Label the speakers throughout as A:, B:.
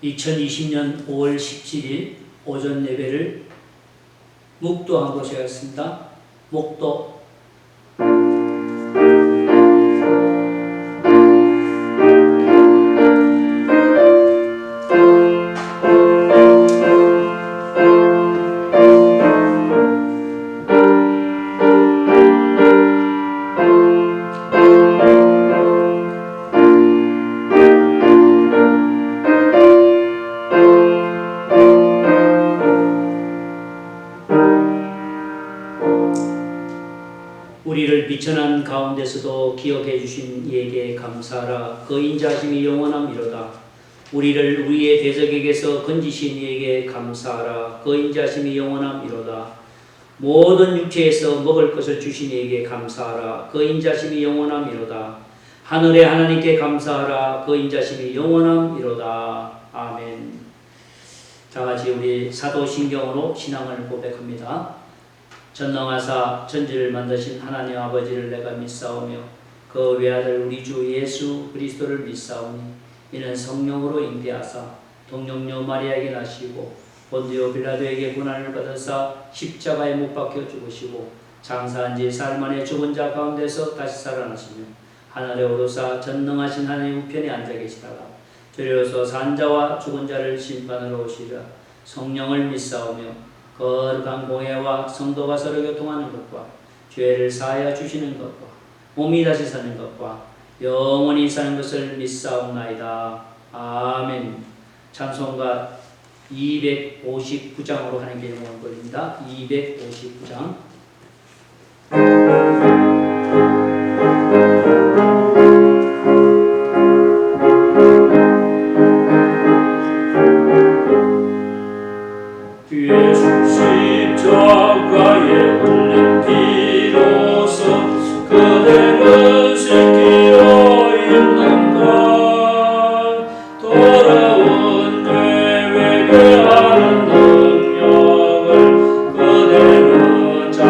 A: 2020년 5월 17일 오전 예배를 묵도한 곳이었습니다. 목도 우리를 비천한 가운데서도 기억해 주신 이에게 감사하라. 그 인자심이 영원함이로다. 우리를 우리의 대적에게서 건지신 이에게 감사하라. 그 인자심이 영원함이로다. 모든 육체에서 먹을 것을 주신 이에게 감사하라. 그 인자심이 영원함이로다. 하늘의 하나님께 감사하라. 그 인자심이 영원함이로다. 아멘. 다 같이 우리 사도신경으로 신앙을 고백합니다. 전능하사 천지를 만드신 하나님 아버지를 내가 믿사오며 그 외아들 우리 주 예수 그리스도를 믿사오니 이는 성령으로 잉태하사 동정녀 마리아에게 나시고 본디오 빌라도에게 고난을 받으사 십자가에 못 박혀 죽으시고 장사한 지 사흘 만에 죽은 자 가운데서 다시 살아나시며 하늘에 오르사 전능하신 하나님 우편에 앉아 계시다가 들여서 산 자와 죽은 자를 심판하러 오시리라. 성령을 믿사오며 거룩한 공회와 성도가 서로 교통하는 것과 죄를 사하여 주시는 것과 몸이 다시 사는 것과 영원히 사는 것을 믿사옵나이다. 아멘. 찬송가 259장으로 하나님께 영광을 돌립니다. 259장.
B: 십자가에 흘린 피로써 그대는 지키어 있는가. 돌아온 죄 회개하는 능력을 그대는 잘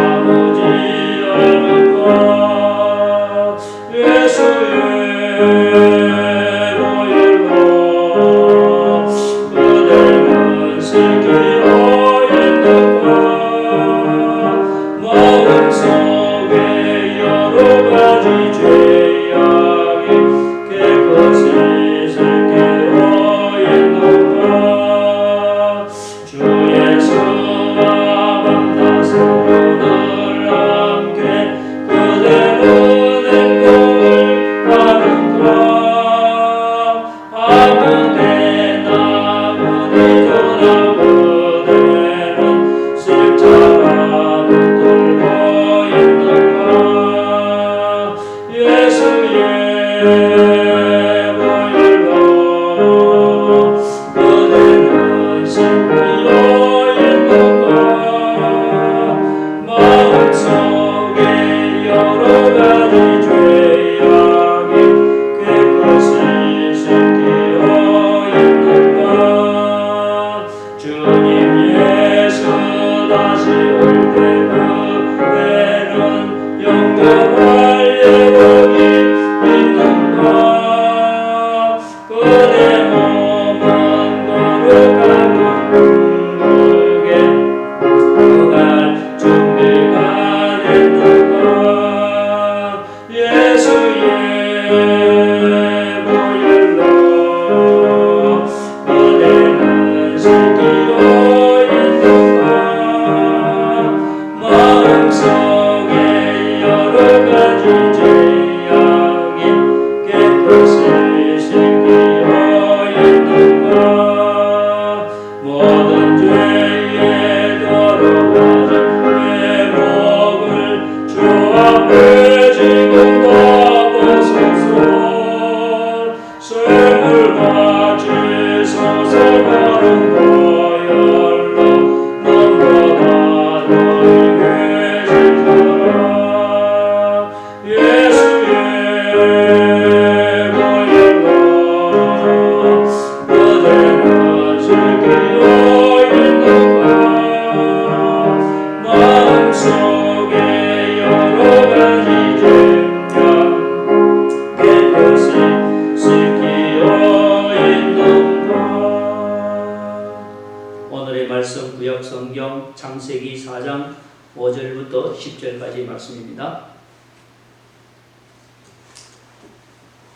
A: 창세기 4장 5절부터 10절까지 말씀입니다.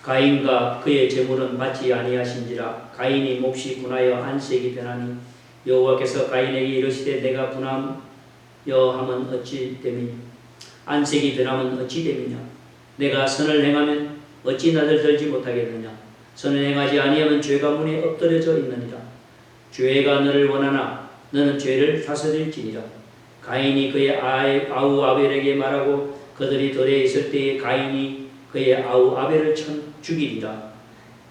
A: 가인과 그의 재물은 받지 아니하신지라. 가인이 몹시 분하여 안색이 변하니 여호와께서 가인에게 이르시되 내가 분하여 함은 어찌 됨이냐. 안색이 변함은 어찌 됨이냐. 내가 선을 행하면 어찌 나를 들지 못하겠느냐. 선을 행하지 아니하면 죄가 문에 엎드려져 있느니라. 죄가 너를 원하나 너는 죄를 다스릴지니라. 가인이 그의 아우 아벨에게 말하고 그들이 들에 있을 때에 가인이 그의 아우 아벨을 죽이리라.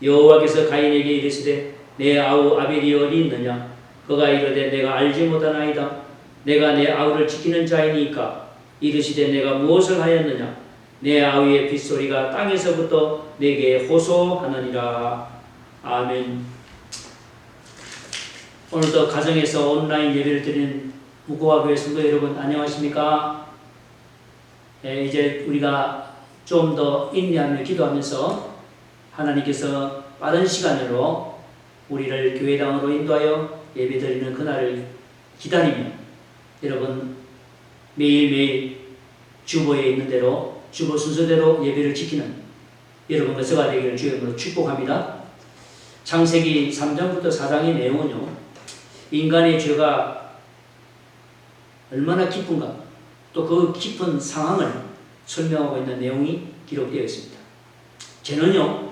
A: 여호와께서 가인에게 이르시되 내 아우 아벨이 어디 있느냐. 그가 이르되 내가 알지 못하나이다. 내가 내 아우를 지키는 자이니까. 이르시되 내가 무엇을 하였느냐. 내 아우의 빗소리가 땅에서부터 내게 호소하느니라. 아멘. 오늘도 가정에서 온라인 예배를 드리는 묵고와 교회 성도 여러분 안녕하십니까? 이제 우리가 좀 더 인내하며 기도하면서 하나님께서 빠른 시간으로 우리를 교회당으로 인도하여 예배드리는 그날을 기다리며 여러분 매일매일 주보에 있는 대로 주보 순서대로 예배를 지키는 여러분과 저가 되기를 주의 이름으로 축복합니다. 창세기 3장부터 4장의 내용은요, 인간의 죄가 얼마나 깊은가, 또 그 깊은 상황을 설명하고 있는 내용이 기록되어 있습니다. 죄는요,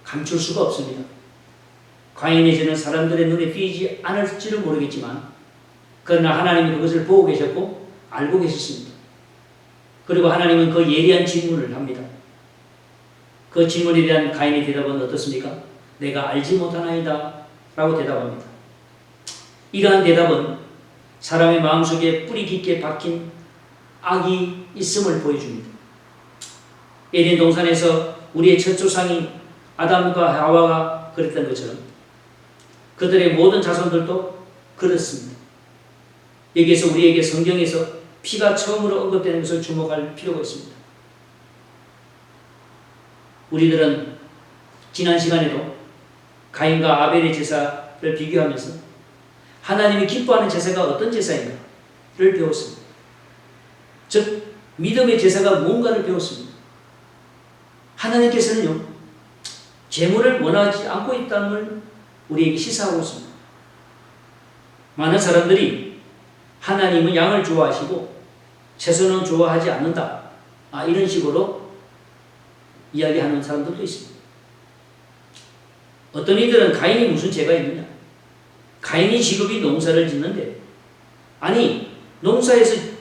A: 감출 수가 없습니다. 가인의 죄는 사람들의 눈에 띄지 않을지는 모르겠지만, 그러나 하나님은 그것을 보고 계셨고 알고 계셨습니다. 그리고 하나님은 그 예리한 질문을 합니다. 그 질문에 대한 가인의 대답은 어떻습니까? 내가 알지 못하나이다 라고 대답합니다. 이러한 대답은 사람의 마음속에 뿌리 깊게 박힌 악이 있음을 보여줍니다. 에덴 동산에서 우리의 첫 조상인 아담과 하와가 그랬던 것처럼 그들의 모든 자손들도 그렇습니다. 여기에서 우리에게 성경에서 피가 처음으로 언급되는 것을 주목할 필요가 있습니다. 우리들은 지난 시간에도 가인과 아벨의 제사를 비교하면서 하나님이 기뻐하는 제사가 어떤 제사인가를 배웠습니다. 즉 믿음의 제사가 뭔가를 배웠습니다. 하나님께서는요, 재물을 원하지 않고 있다는 걸 우리에게 시사하고 있습니다. 많은 사람들이 하나님은 양을 좋아하시고 채소는 좋아하지 않는다, 이런 식으로 이야기하는 사람들도 있습니다. 어떤 이들은 가인이 무슨 죄가 있느냐, 가인이 직업이 농사를 짓는데, 아니 농사에서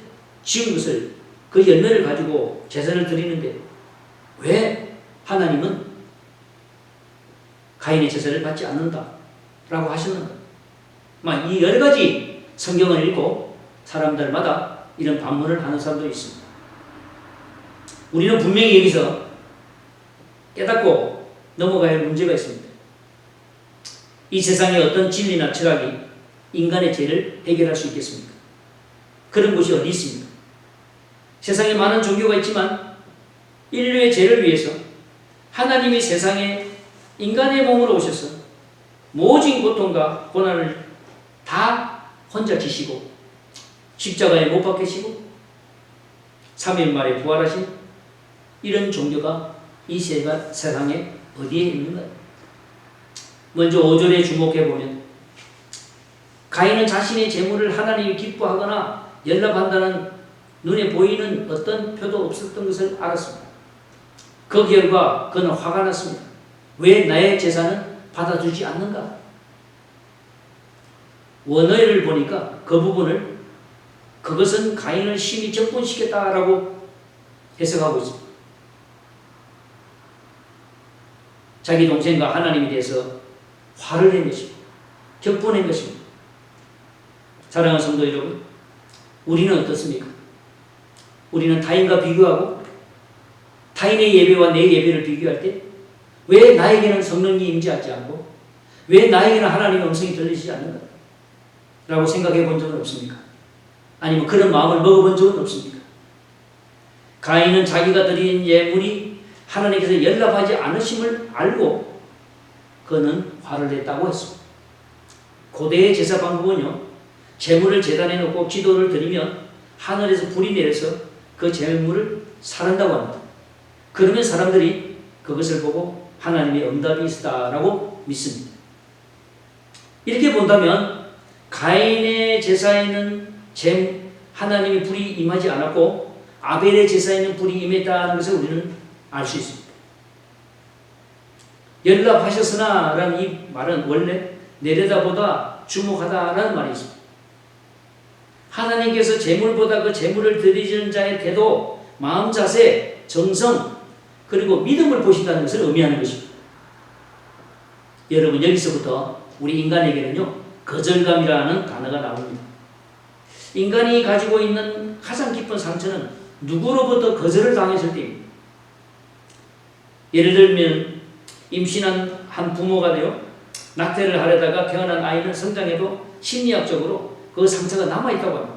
A: 지은 것을 그 열매를 가지고 제사를 드리는데 왜 하나님은 가인의 제사를 받지 않는다 라고 하시는가. 이 여러 가지 성경을 읽고 사람들마다 이런 반문을 하는 사람들이 있습니다. 우리는 분명히 여기서 깨닫고 넘어가야 할 문제가 있습니다. 이 세상에 어떤 진리나 철학이 인간의 죄를 해결할 수 있겠습니까? 그런 곳이 어디 있습니까? 세상에 많은 종교가 있지만 인류의 죄를 위해서 하나님이 세상에 인간의 몸으로 오셔서 모진 고통과 고난을 다 혼자 지시고 십자가에 못 박히시고 3일 만에 부활하신 이런 종교가 이 세상에 어디에 있는가요? 먼저 5절에 주목해보면 가인은 자신의 재물을 하나님이 기뻐하거나 연락한다는 눈에 보이는 어떤 표도 없었던 것을 알았습니다. 그 결과 그는 화가 났습니다. 왜 나의 제사는 받아주지 않는가? 원어를 보니까 그 부분을 그것은 가인을 심히 적분시켰다라고 해석하고 있습니다. 자기 동생과 하나님에 대해서 화를 낸 것입니다. 격분한 것입니다. 사랑하는 성도 여러분, 우리는 어떻습니까? 우리는 타인과 비교하고 타인의 예배와 내 예배를 비교할 때 왜 나에게는 성령이 임재하지 않고 왜 나에게는 하나님의 음성이 들리지 않는가? 라고 생각해 본 적은 없습니까? 아니면 그런 마음을 먹어본 적은 없습니까? 가인은 자기가 드린 예물이 하나님께서 연락하지 않으심을 알고 그는 화를 냈다고 했습니다. 고대의 제사 방법은요, 제물을 제단에 놓고 기도를 드리면 하늘에서 불이 내려서 그 제물을 살한다고 합니다. 그러면 사람들이 그것을 보고 하나님의 응답이 있었다라고 믿습니다. 이렇게 본다면 가인의 제사에는 하나님의 불이 임하지 않았고 아벨의 제사에는 불이 임했다는 것을 우리는 알 수 있습니다. 연락하셨으나 라는 이 말은 원래 내려다보다 주목하다라는 말이 있습니다. 하나님께서 제물보다 그 제물을 드리는 자의 태도, 마음 자세, 정성, 그리고 믿음을 보신다는 것을 의미하는 것입니다. 여러분, 여기서부터 우리 인간에게는요, 거절감이라는 단어가 나옵니다. 인간이 가지고 있는 가장 깊은 상처는 누구로부터 거절을 당했을 때입니다. 예를 들면 임신한 한 부모가 되어 낙태를 하려다가 태어난 아이는 성장해도 심리학적으로 그 상처가 남아있다고 합니다.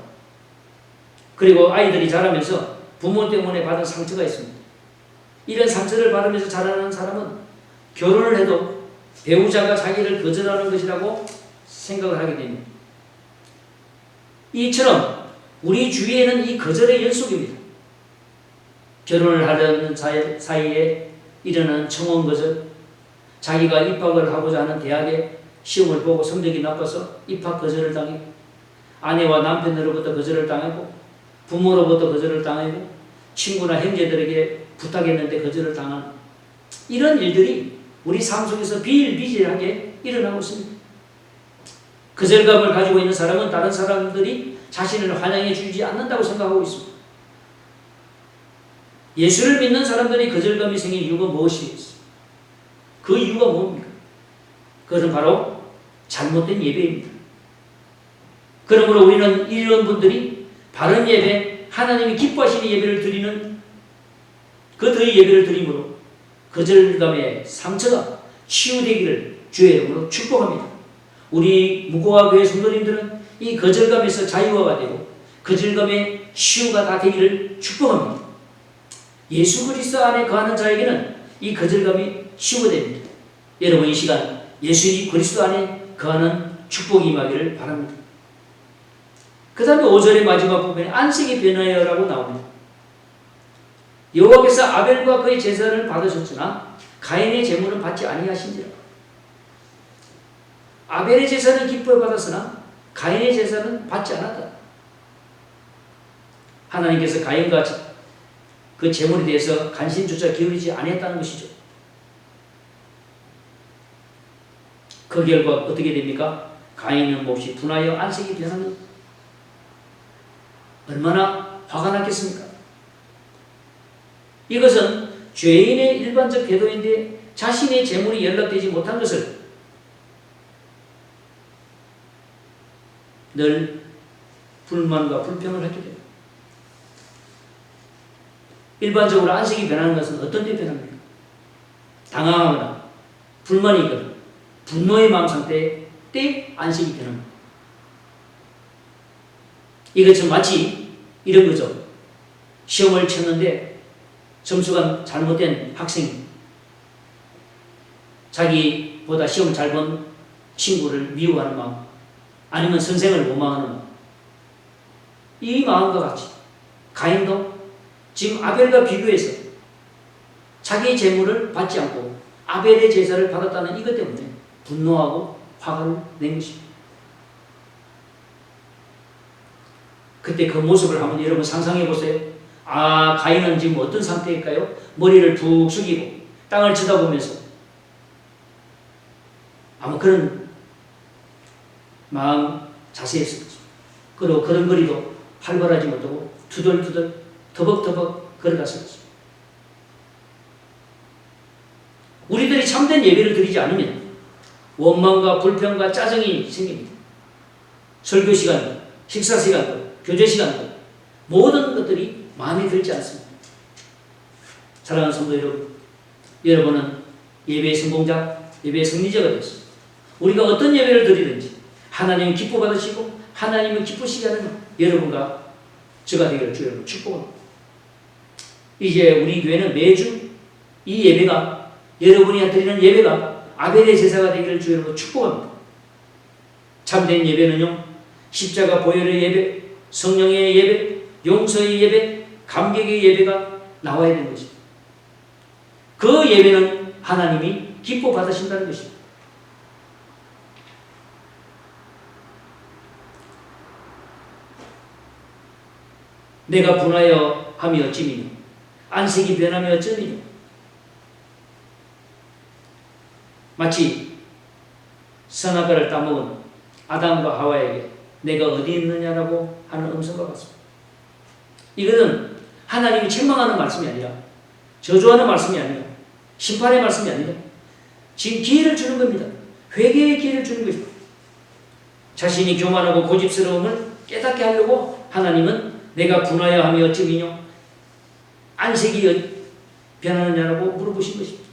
A: 그리고 아이들이 자라면서 부모 때문에 받은 상처가 있습니다. 이런 상처를 받으면서 자라는 사람은 결혼을 해도 배우자가 자기를 거절하는 것이라고 생각을 하게 됩니다. 이처럼 우리 주위에는 이 거절의 연속입니다. 결혼을 하려는 사이에 일어나는 청혼 거절, 자기가 입학을 하고자 하는 대학에 시험을 보고 성적이 나빠서 입학 거절을 당했고, 아내와 남편으로부터 거절을 당하고, 부모로부터 거절을 당하고, 친구나 형제들에게 부탁했는데 거절을 당한 이런 일들이 우리 삶 속에서 비일비재하게 일어나고 있습니다. 거절감을 가지고 있는 사람은 다른 사람들이 자신을 환영해 주지 않는다고 생각하고 있습니다. 예수를 믿는 사람들이 거절감이 생긴 이유가 무엇이겠어요? 그 이유가 뭡니까? 그것은 바로 잘못된 예배입니다. 그러므로 우리는 이런 분들이 바른 예배, 하나님이 기뻐하시는 예배를 드리는 그 더의 예배를 드림으로 거절감의 상처가 치유되기를 주의 이름으로 축복합니다. 우리 무고와 교회 성도님들은 이 거절감에서 자유화가 되고 거절감의 치유가 다 되기를 축복합니다. 예수 그리스도 안에 거하는 자에게는 이 거절감이 치유가 됩니다. 여러분, 이 시간 예수 그리스도 안에 거하는 축복이 임하기를 바랍니다. 그 다음에 5절의 마지막 부분에 안식이 변하여라고 나옵니다. 여호와께서 아벨과 그의 제사를 받으셨으나 가인의 제물은 받지 아니하신지라. 아벨의 제사는 기뻐 받았으나 가인의 제사는 받지 않았다. 하나님께서 가인과 그 제물에 대해서 관심조차 기울이지 않았다는 것이죠. 그 결과 어떻게 됩니까? 가인은 몹시 분하여 안식이 변하는, 얼마나 화가 났겠습니까? 이것은 죄인의 일반적 태도인데 자신의 재물이 연락되지 못한 것을 늘 불만과 불평을 하게 됩니다. 일반적으로 안식이 변하는 것은 어떤 때 변합니까? 당황하거나 불만이거나 분노의 마음 상태에 때 안식이 변합니다. 이것은 마치 이런 거죠. 시험을 쳤는데 점수가 잘못된 학생이 자기보다 시험 잘 본 친구를 미워하는 마음, 아니면 선생을 원망하는 마음, 이 마음과 같이 가인도 지금 아벨과 비교해서 자기의 재물을 받지 않고 아벨의 제사를 받았다는 이것 때문에 분노하고 화가 낸 것입니다. 그때 그 모습을 한번 여러분 상상해 보세요. 아, 가인은 지금 어떤 상태일까요? 머리를 푹 숙이고 땅을 쳐다보면서 아마 그런 마음 자세였을 것입니다. 그리고 걸음걸이도 활발하지 못하고 투덜투덜 터벅터벅 걸어갔을 것입니다. 우리들이 참된 예배를 드리지 않으면 원망과 불평과 짜증이 생깁니다. 설교 시간, 식사 시간도, 교제 시간도 모든 것들이 마음에 들지 않습니다. 사랑하는 성도 여러분, 여러분은 예배의 성공자, 예배의 승리자가 됐습니다. 우리가 어떤 예배를 드리든지 하나님이 기뻐 받으시고 하나님을 기쁘시게 하는 여러분과 저가 되기를 주여 축복합니다. 이제 우리 교회는 매주 이 예배가, 여러분이 드리는 예배가 아벨의 제사가 되기를 주여 축복합니다. 참된 예배는요, 십자가 보혈의 예배, 성령의 예배, 용서의 예배, 감격의 예배가 나와야 되는 것입니다. 그 예배는 하나님이 기뻐 받으신다는 것입니다. 내가 분하여 함이 어찌미뇨 안색이 변함이 어쩌미뇨. 마치 선악과를 따먹은 아담과 하와에게 내가 어디 있느냐라고 하는 음성과 같습니다. 이것은 하나님이 책망하는 말씀이 아니라, 저주하는 말씀이 아니라, 심판의 말씀이 아니라 지금 기회를 주는 겁니다. 회개의 기회를 주는 것입니다. 자신이 교만하고 고집스러움을 깨닫게 하려고 하나님은 내가 분하여 함이 어찌미뇨 안색이 변하느냐라고 물어보신 것입니다.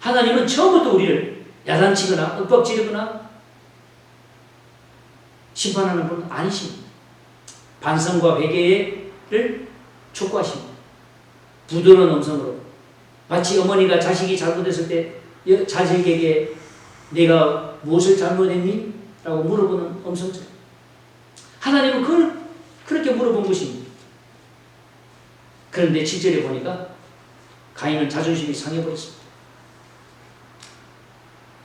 A: 하나님은 처음부터 우리를 야단치거나 윽박지르거나 심판하는 분은 아니십니다. 반성과 회개를 촉구하십니다. 부드러운 음성으로, 마치 어머니가 자식이 잘못했을 때 자식에게 내가 무엇을 잘못했니? 라고 물어보는 음성처럼 하나님은 그렇게 물어본 것입니다. 그런데 7절에 보니까 가인은 자존심이 상해버렸습니다.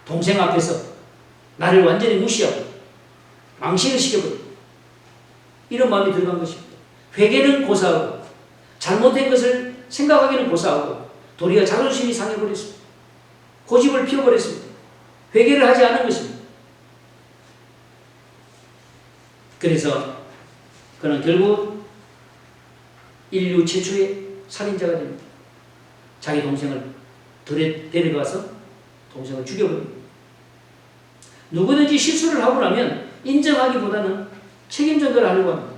A: 동생 앞에서 나를 완전히 무시하고 망신을 시켜버리고 이런 마음이 들어간 것입니다. 회개는 고사하고 잘못된 것을 생각하기는 고사하고 도리어 자존심이 상해버렸습니다. 고집을 피워버렸습니다. 회개를 하지 않은 것입니다. 그래서 그는 결국 인류 최초의 살인자가 됩니다. 자기 동생을 데려가서 동생을 죽여버립니다. 누구든지 실수를 하고 나면 인정하기보다는 책임 전가를 하려고 합니다.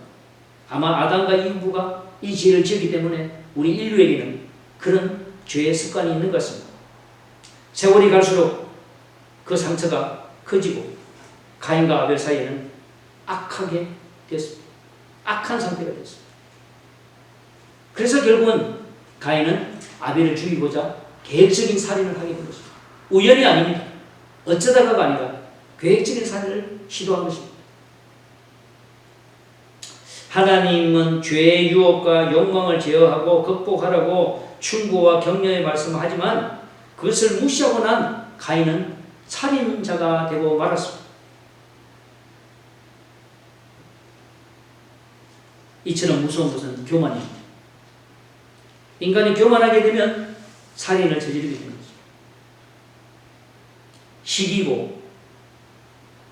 A: 아마 아담과 이브가 이 죄를 지었기 때문에 우리 인류에게는 그런 죄의 습관이 있는 것 같습니다. 세월이 갈수록 그 상처가 커지고 가인과 아벨 사이에는 악하게 됐습니다. 악한 상태가 됐습니다. 그래서 결국은 가인은 아벨을 죽이고자 계획적인 살인을 하게 된 것입니다. 우연이 아닙니다. 어쩌다가가 아니라 계획적인 살인을 시도한 것입니다. 하나님은 죄의 유혹과 욕망을 제어하고 극복하라고 충고와 격려의 말씀을 하지만 그것을 무시하고 난 가인은 살인자가 되고 말았습니다. 이처럼 무서운 것은 교만입니다. 인간이 교만하게 되면 살인을 저지르게 됩니다. 시기고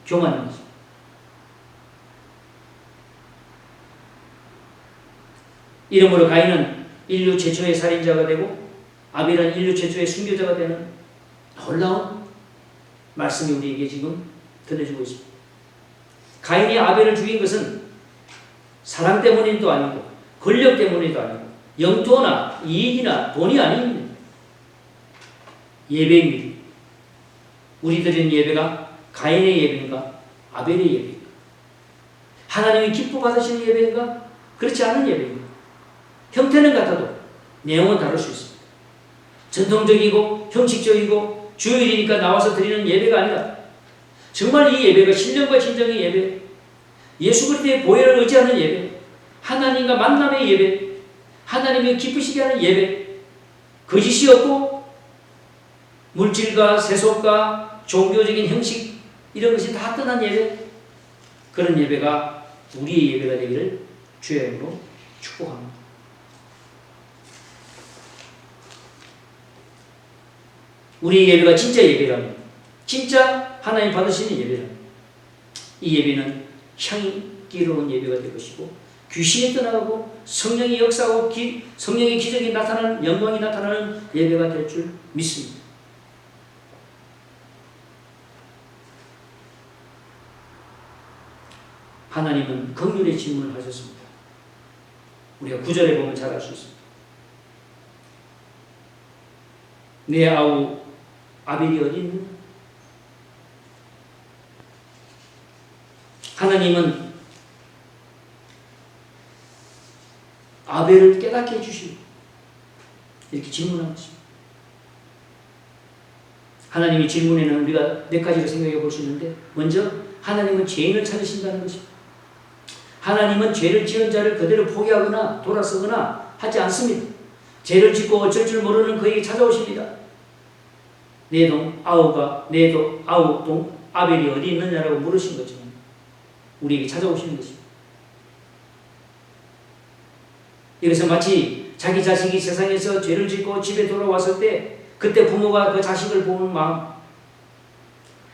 A: 교만인 것입니다. 이러므로 가인은 인류 최초의 살인자가 되고 아벨은 인류 최초의 순교자가 되는 놀라운 말씀이 우리에게 지금 들려주고 있습니다. 가인이 아벨을 죽인 것은 사랑 때문도 아니고 권력 때문도 아니고 영토나 이익이나 돈이 아닙니다. 예배입니다. 우리 드리는 예배가 가인의 예배인가 아벨의 예배인가? 하나님이 기뻐 받으시는 예배인가 그렇지 않은 예배인가? 형태는 같아도 내용은 다를 수 있습니다. 전통적이고 형식적이고 주일이니까 나와서 드리는 예배가 아니라 정말 이 예배가 신령과 진정의 예배, 예수 그리스도의 보혈을 의지하는 예배, 하나님과 만남의 예배, 하나님이 기쁘시게 하는 예배, 거짓이 없고 물질과 세속과 종교적인 형식 이런 것이 다 떠난 예배, 그런 예배가 우리의 예배가 되기를 주의 이름으로 축복합니다. 우리의 예배가 진짜 예배라면, 진짜 하나님 받으시는 예배라면 이 예배는 향기로운 예배가 될 것이고 귀신이 떠나가고 성령이 역사하고 성령의 기적이 나타나는 영광이 나타나는 예배가 될 줄 믿습니다. 하나님은 긍휼의 질문을 하셨습니다. 우리가 9절에 보면 잘 알 수 있습니다. 내 아우 아벨이 어디 있느냐? 하나님은 아벨을 깨닫게 해주시고 이렇게 질문한 것입니다. 하나님의 질문에는 우리가 몇 가지를 생각해 볼 수 있는데, 먼저 하나님은 죄인을 찾으신다는 것입니다. 하나님은 죄를 지은 자를 그대로 포기하거나 돌아서거나 하지 않습니다. 죄를 짓고 어쩔 줄 모르는 그에게 찾아오십니다. 내 동 아우가 내 아우 동 아벨이 어디 있느냐라고 물으신 것처럼 우리에게 찾아오시는 것입니다. 여기서 마치 자기 자식이 세상에서 죄를 짓고 집에 돌아왔을 때 그때 부모가 그 자식을 보는 마음,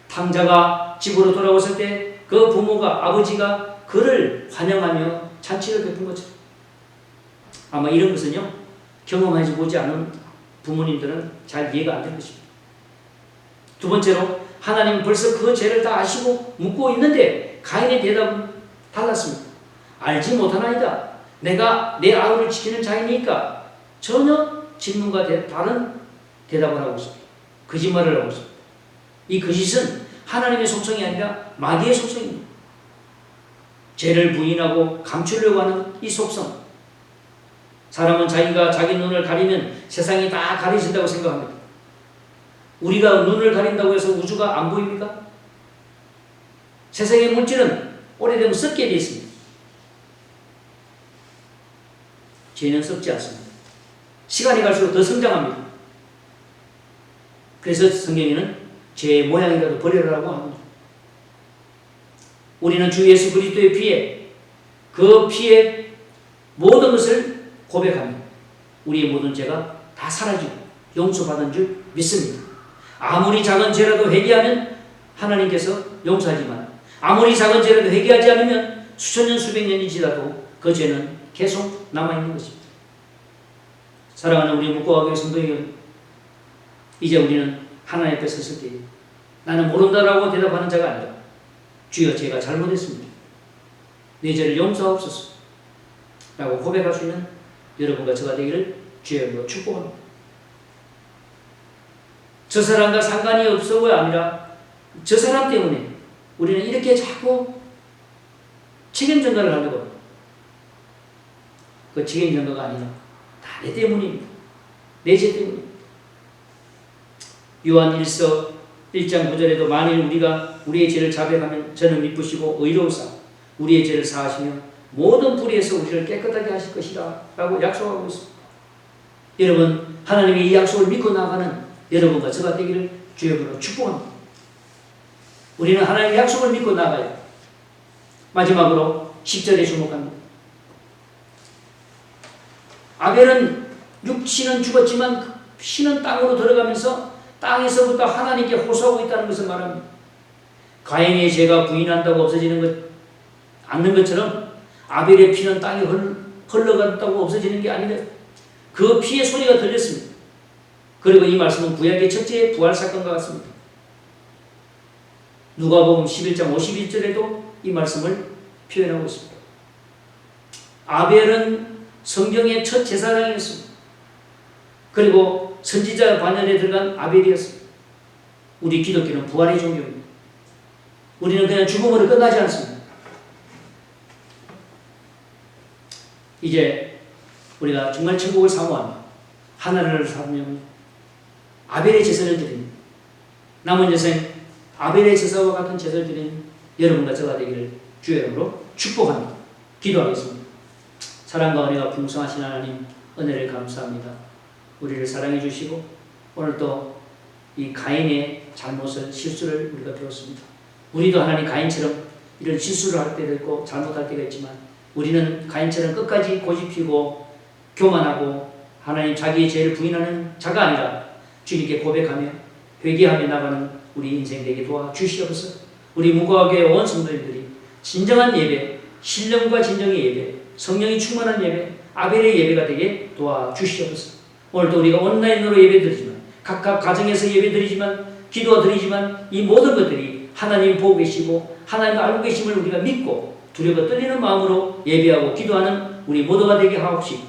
A: 탕자가 집으로 돌아왔을 때 그 부모가 아버지가 그를 환영하며 잔치를 베푼 것처럼 아마 이런 것은요 경험하지 보지 않은 부모님들은 잘 이해가 안 되는 것입니다. 두 번째로 하나님은 벌써 그 죄를 다 아시고 묻고 있는데 가인의 대답은 달랐습니다. 알지 못하나이다. 내가 내 아우를 지키는 자이니까. 전혀 질문과 다른 대답을 하고 있습니다. 거짓말을 하고 있습니다. 이 거짓은 하나님의 속성이 아니라 마귀의 속성입니다. 죄를 부인하고 감추려고 하는 이 속성. 사람은 자기가 자기 눈을 가리면 세상이 다 가려진다고 생각합니다. 우리가 눈을 가린다고 해서 우주가 안 보입니까? 세상의 물질은 오래되면 썩게 되어 있습니다. 죄는 썩지 않습니다. 시간이 갈수록 더 성장합니다. 그래서 성경에는 죄의 모양이라도 버리라고 합니다. 우리는 주 예수 그리스도의 피에 그 피에 모든 것을 고백합니다. 우리의 모든 죄가 다 사라지고 용서받은 줄 믿습니다. 아무리 작은 죄라도 회개하면 하나님께서 용서하지만 아무리 작은 죄라도 회개하지 않으면 수천 년 수백 년이 지나도 그 죄는 계속 남아있는 것입니다. 사랑하는 우리 묵고하교회 성도 여러분, 이제 우리는 하나님 앞에 섰을 때 나는 모른다라고 대답하는 자가 아니라 주여 제가 잘못했습니다. 내 죄를 용서하옵소서 라고 고백할 수 있는 여러분과 저가 되기를 주의 이름으로 축복합니다. 저 사람과 상관이 없어가 아니라 저 사람 때문에 우리는 이렇게 자꾸 책임 전가를 하려고 합니다. 그 책임 전가가 아니라 다 내 때문입니다. 내 죄 때문입니다. 요한 1서 1장 9절에도 만일 우리가 우리의 죄를 자백하면 저는 미쁘시고 의로우사 우리의 죄를 사하시며 모든 불의에서 우리를 깨끗하게 하실 것이라 라고 약속하고 있습니다. 여러분 하나님의 이 약속을 믿고 나가는 여러분과 저가 되기를 주의 이름으로 축복합니다. 우리는 하나님의 약속을 믿고 나가요. 마지막으로 10절에 주목합니다. 아벨은 육신은 죽었지만 피는 땅으로 들어가면서 땅에서부터 하나님께 호소하고 있다는 것을 말합니다. 가인의 죄가 부인한다고 없어지는 않는 것처럼 아벨의 피는 땅에 흘러갔다고 없어지는 게 아니라 그 피의 소리가 들렸습니다. 그리고 이 말씀은 구약의 첫째 부활 사건과 같습니다. 누가복음 11장 51절에도 이 말씀을 표현하고 있습니다. 아벨은 성경의 첫 제사장이었습니다. 그리고 선지자 반열에 들어간 아벨이었습니다. 우리 기독교는 부활의 종교입니다. 우리는 그냥 죽음으로 끝나지 않습니다. 이제 우리가 정말 천국을 사모하며 하나님을 사모하며 아벨의 제사를 드립니다. 남은 여생 아벨의 제사와 같은 제사를 드리는 여러분과 저가 되기를 주의 이름으로 축복합니다. 기도하겠습니다. 사랑과 은혜가 풍성하신 하나님 은혜를 감사합니다. 우리를 사랑해 주시고 오늘 또 이 가인의 잘못을 실수를 우리가 배웠습니다. 우리도 하나님 가인처럼 이런 실수를 할 때도 있고 잘못할 때가 있지만 우리는 가인처럼 끝까지 고집피고 교만하고 하나님 자기의 죄를 부인하는 자가 아니라 주님께 고백하며 회개하며 나가는 우리 인생 되게 도와주시옵소서. 우리 무과학의 온 성도님들이 진정한 예배, 신령과 진정의 예배, 성령이 충만한 예배, 아벨의 예배가 되게 도와주시옵소서. 오늘도 우리가 온라인으로 예배드리지만 각각 가정에서 예배드리지만 기도와 드리지만 이 모든 것들이 하나님 보고 계시고 하나님 알고 계심을 우리가 믿고 두려워 떨리는 마음으로 예배하고 기도하는 우리 모두가 되게 하옵시고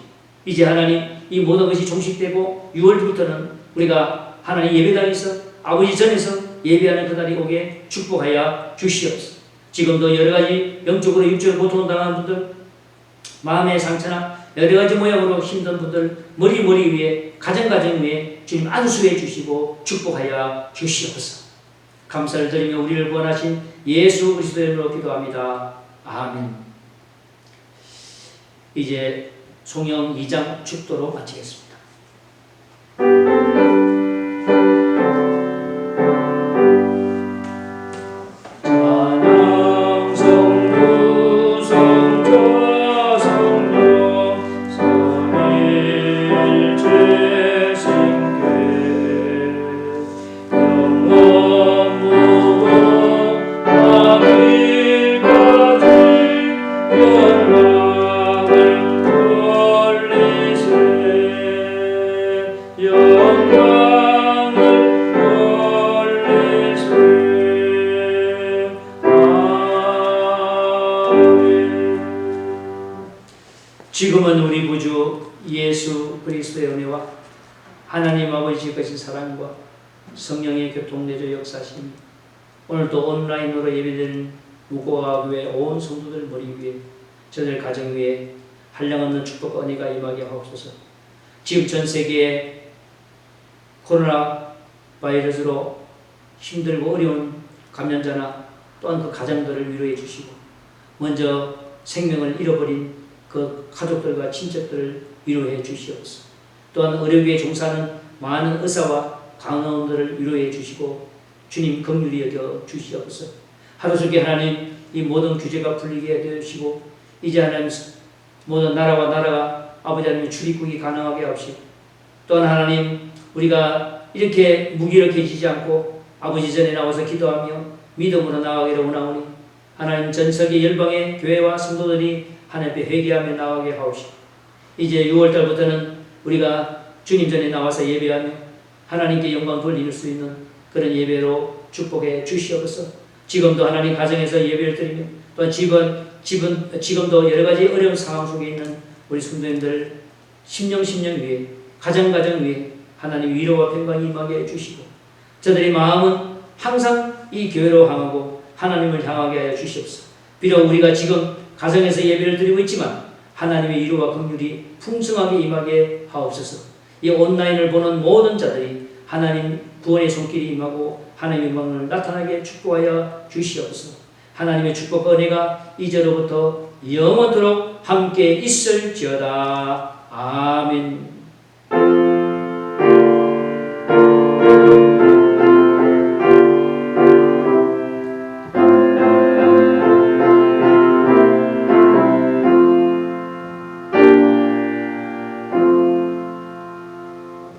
A: 이제 하나님 이 모든 것이 종식되고 6월부터는 우리가 하나님 예배당에서 아버지 전에서 예배하는 그날이 오게 축복하여 주시옵소서. 지금도 여러가지 영적으로 육적으로 고통당하는 분들 마음의 상처나 여러가지 모양으로 힘든 분들 머리 위에 가정 위에 주님 안수해 주시고 축복하여 주시옵소서. 감사를 드리며 우리를 구원하신 예수 그리스도의 이름으로 기도합니다. 아멘. 이제 송영 2장 축도로 마치겠습니다. 지금은 우리 구주 예수 그리스도의 은혜와 하나님 아버지 것인 사랑과 성령의 교통내조 역사심, 오늘도 온라인으로 예배드리는 무고와 교회 온 성도들 머리 위에, 저들 가정 위에 한량없는 축복과 은혜가 임하게 하옵소서. 지금 전 세계에 코로나 바이러스로 힘들고 어려운 감염자나 또한 그 가정들을 위로해 주시고, 먼저 생명을 잃어버린 그 가족들과 친척들을 위로해 주시옵소서. 또한 의료계에 종사하는 많은 의사와 간호원들을 위로해 주시고 주님 긍휼히 여겨 주시옵소서. 하루속에 하나님 이 모든 규제가 풀리게 되시고, 이제 하나님 모든 나라가 아버지 하나님 출입국이 가능하게 하옵시고, 또한 하나님 우리가 이렇게 무기력해지지 않고 아버지 전에 나와서 기도하며 믿음으로 나아가기를 원하오니, 하나님 전 세계 열방의 교회와 성도들이 하나님 앞에 회개하며 나아가게 하옵시고, 이제 6월달부터는 우리가 주님 전에 나와서 예배하며 하나님께 영광 돌릴 수 있는 그런 예배로 축복해 주시옵소서. 지금도 하나님 가정에서 예배를 드리며, 또한 지금도 여러 가지 어려운 상황 속에 있는 우리 성도님들 심령 위에, 가정 위에 하나님 위로와 평강이 임하게 해주시고, 저들의 마음은 항상 이 교회로 향하고 하나님을 향하게 하여 주시옵소서. 비록 우리가 지금 가정에서 예배를 드리고 있지만 하나님의 위로와 긍휼이 풍성하게 임하게 하옵소서. 이 온라인을 보는 모든 자들이 하나님 구원의 손길이 임하고 하나님의 영광을 나타나게 축복하여 주시옵소서. 하나님의 축복과 은혜가 이제로부터 영원토록 함께 있을지어다. 아멘.